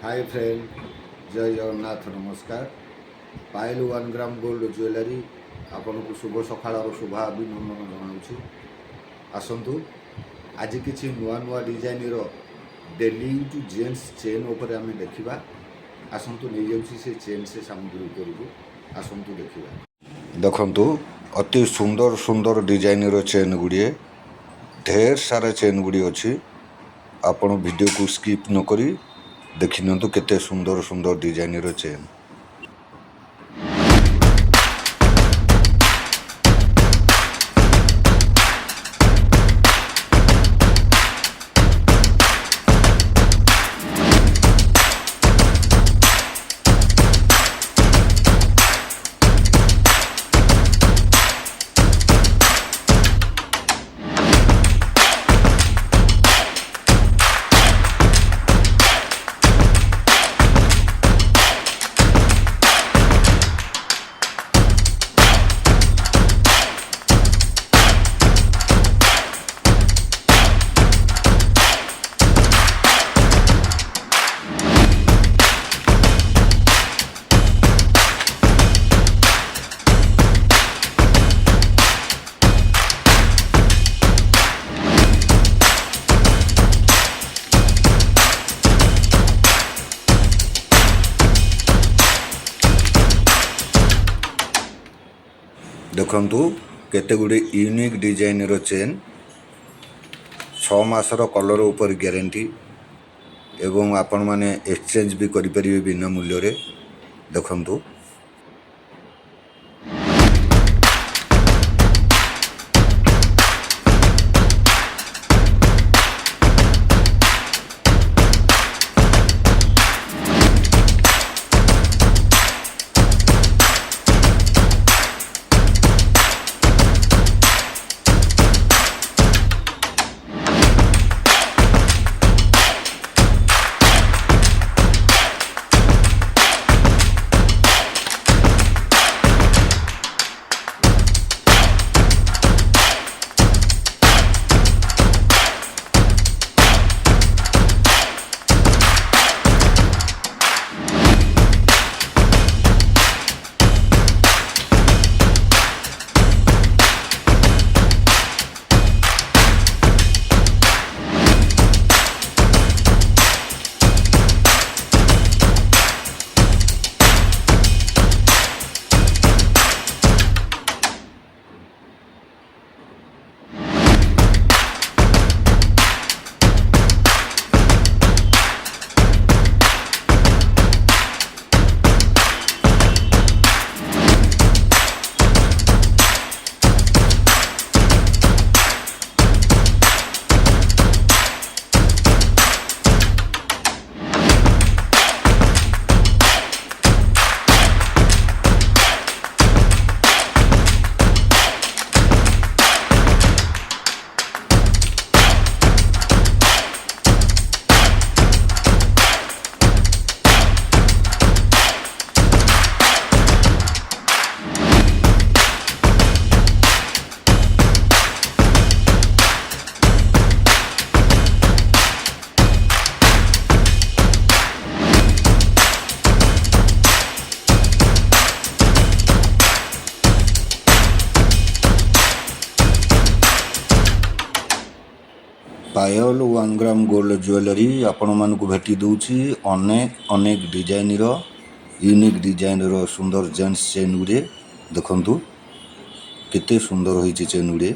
Hi friend, जय जगन्नाथ नमस्कार। पायल 1 gram gold jewellery आपन को शुभ सकाळ शुभाभिनंदन जनाऊँ। आसतु आज किसी नुआ नुआ डिजाइन डेली टू जेन्ट्स चेन उपर आम देखा। आसतु नहीं जाऊँ से चेन से सामग्री उपरकू आसतु देखा। देखु अति सुंदर सुंदर डिजाइन चेन गुड़िए ढेर सारा चेन गुड़ी अच्छी। आपण वीडियो को स्किप न करी देखि नियंतु केते सुंदर सुंदर डिजाइन चेन। देखु केते गुड़े यूनिक डिजाइन चेन 6 मासर कलर ऊपर ग्यारंटी एवं आपण माने एक्सचेंज भी करि परिबे बिना मूल्य रे। देखु पायल 1 ग्राम गोल्ड ज्वेलरी आपण मानकु भेटी दूची अनेक अनेक डिजाइन यूनिक डिजाइन सुंदर जेंट्स चेन गुड़े। देखु केते सुंदर होई चेन गुड़े।